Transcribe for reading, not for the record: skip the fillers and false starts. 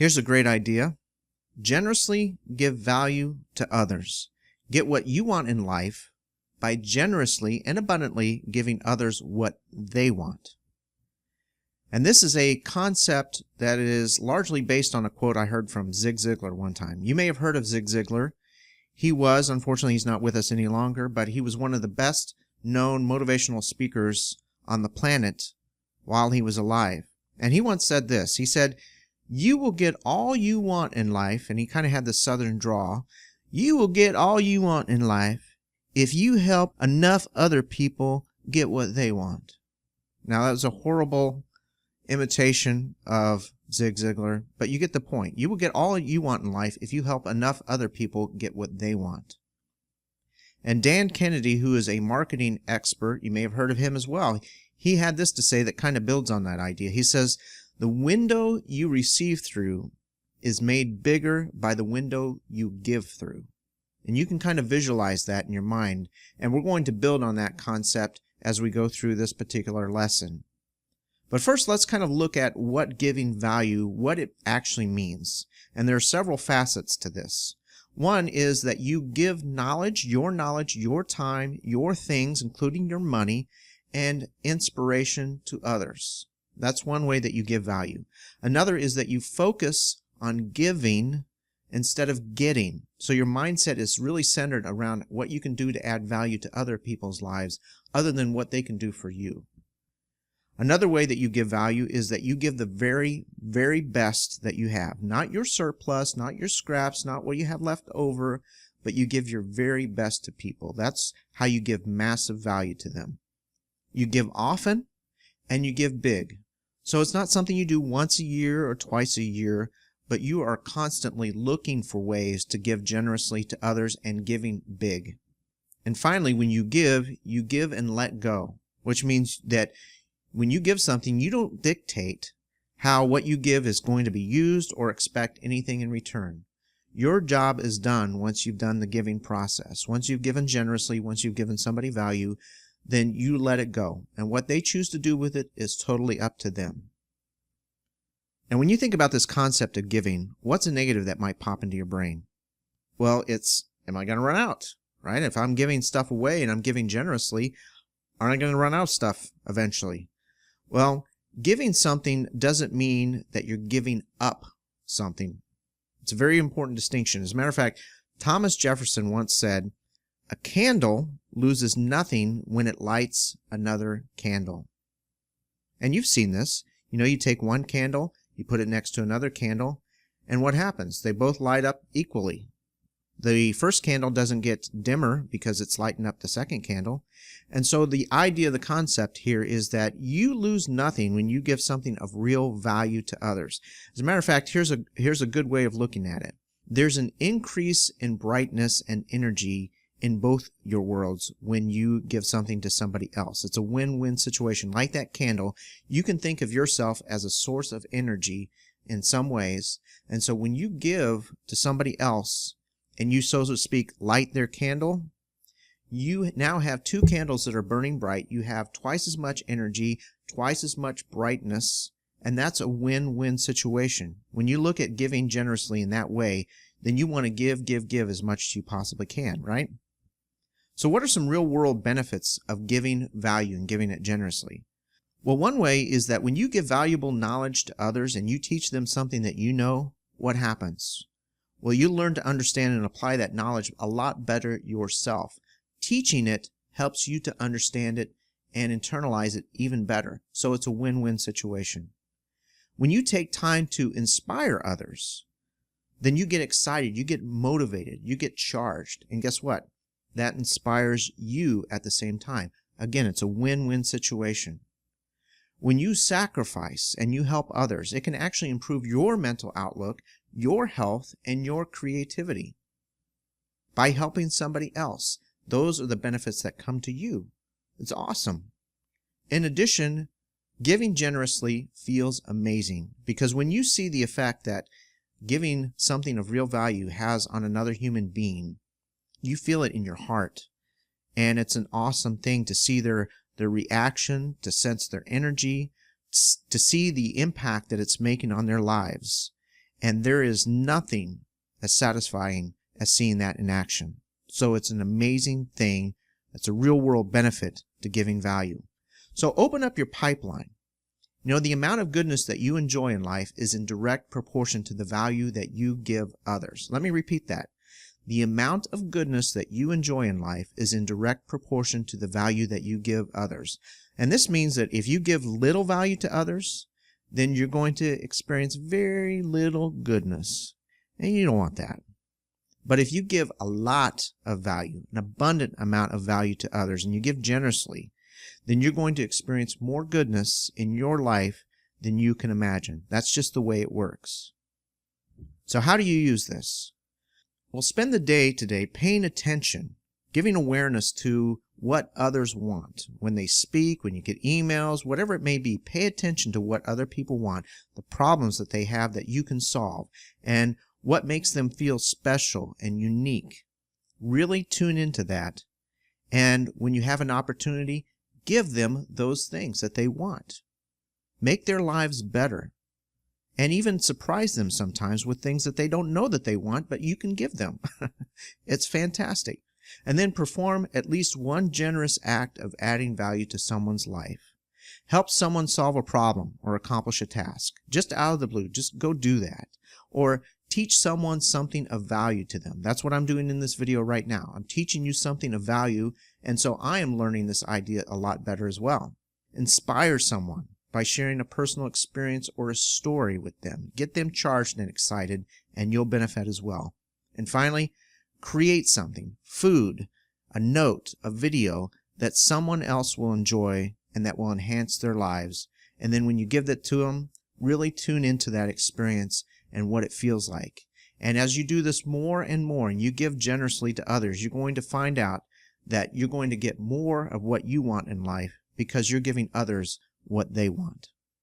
Here's a great idea. Generously give value to others. Get what you want in life by generously and abundantly giving others what they want. And this is a concept that is largely based on a quote I heard from Zig Ziglar one time. You may have heard of Zig Ziglar. Unfortunately, he's not with us any longer, but he was one of the best known motivational speakers on the planet while he was alive. And he once said this. He said, "You will get all you want in life," and he kind of had the southern drawl. "You will get all you want in life if you help enough other people get what they want." Now, that was a horrible imitation of Zig Ziglar, but you get the point. You will get all you want in life if you help enough other people get what they want. And Dan Kennedy, who is a marketing expert, you may have heard of him as well, he had this to say that kind of builds on that idea. He says, "The window you receive through is made bigger by the window you give through." And you can kind of visualize that in your mind, and we're going to build on that concept as we go through this particular lesson. But first, let's kind of look at what giving value, what it actually means. And there are several facets to this. One is that you give knowledge, your time, your things, including your money, and inspiration to others. That's one way that you give value. Another is that you focus on giving instead of getting. So your mindset is really centered around what you can do to add value to other people's lives other than what they can do for you. Another way that you give value is that you give the very, very best that you have. Not your surplus, not your scraps, not what you have left over, but you give your very best to people. That's how you give massive value to them. You give often and you give big. So it's not something you do once a year or twice a year, but you are constantly looking for ways to give generously to others and giving big. And finally, when you give and let go, which means that when you give something, you don't dictate how what you give is going to be used or expect anything in return. Your job is done once you've done the giving process. Once you've given generously, once you've given somebody value, then you let it go. And what they choose to do with it is totally up to them. And when you think about this concept of giving, what's a negative that might pop into your brain? Well, it's, am I going to run out? Right? If I'm giving stuff away and I'm giving generously, aren't I going to run out of stuff eventually? Well, giving something doesn't mean that you're giving up something. It's a very important distinction. As a matter of fact, Thomas Jefferson once said, "A candle loses nothing when it lights another candle." And you've seen this. You take one candle, you put it next to another candle, and what happens? They both light up equally. The first candle doesn't get dimmer because it's lighting up the second candle. And so the idea, the concept here is that you lose nothing when you give something of real value to others. As a matter of fact, here's a good way of looking at it. There's an increase in brightness and energy in both your worlds when you give something to somebody else. It's a win-win situation. Like that candle, you can think of yourself as a source of energy in some ways. And so when you give to somebody else, and you, so to speak, light their candle, you now have two candles that are burning bright. You have twice as much energy, twice as much brightness, and that's a win-win situation. When you look at giving generously in that way, then you want to give as much as you possibly can, right? So what are some real-world benefits of giving value and giving it generously? Well, one way is that when you give valuable knowledge to others and you teach them something that you know, what happens? Well, you learn to understand and apply that knowledge a lot better yourself. Teaching it helps you to understand it and internalize it even better. So it's a win-win situation. When you take time to inspire others, then you get excited, you get motivated, you get charged. And guess what? That inspires you at the same time. Again, it's a win-win situation. When you sacrifice and you help others, it can actually improve your mental outlook, your health, and your creativity. By helping somebody else, those are the benefits that come to you. It's awesome. In addition, giving generously feels amazing because when you see the effect that giving something of real value has on another human being, you feel it in your heart. And it's an awesome thing to see their reaction, to sense their energy, to see the impact that it's making on their lives. And there is nothing as satisfying as seeing that in action. So it's an amazing thing. It's a real world benefit to giving value. So open up your pipeline. You know, the amount of goodness that you enjoy in life is in direct proportion to the value that you give others. Let me repeat that. The amount of goodness that you enjoy in life is in direct proportion to the value that you give others. And this means that if you give little value to others, then you're going to experience very little goodness. And you don't want that. But if you give a lot of value, an abundant amount of value to others, and you give generously, then you're going to experience more goodness in your life than you can imagine. That's just the way it works. So how do you use this? Well, spend the day today paying attention, giving awareness to what others want. When they speak, when you get emails, whatever it may be, pay attention to what other people want, the problems that they have that you can solve, and what makes them feel special and unique. Really tune into that. And when you have an opportunity, give them those things that they want. Make their lives better. And even surprise them sometimes with things that they don't know that they want, but you can give them. It's fantastic. And then perform at least one generous act of adding value to someone's life. Help someone solve a problem or accomplish a task. Just out of the blue, just go do that. Or teach someone something of value to them. That's what I'm doing in this video right now. I'm teaching you something of value, and so I am learning this idea a lot better as well. Inspire someone by sharing a personal experience or a story with them. Get them charged and excited, and you'll benefit as well. And finally, create something, food, a note, a video that someone else will enjoy and that will enhance their lives. And then when you give that to them, really tune into that experience and what it feels like. And as you do this more and more, and you give generously to others, you're going to find out that you're going to get more of what you want in life because you're giving others what they want.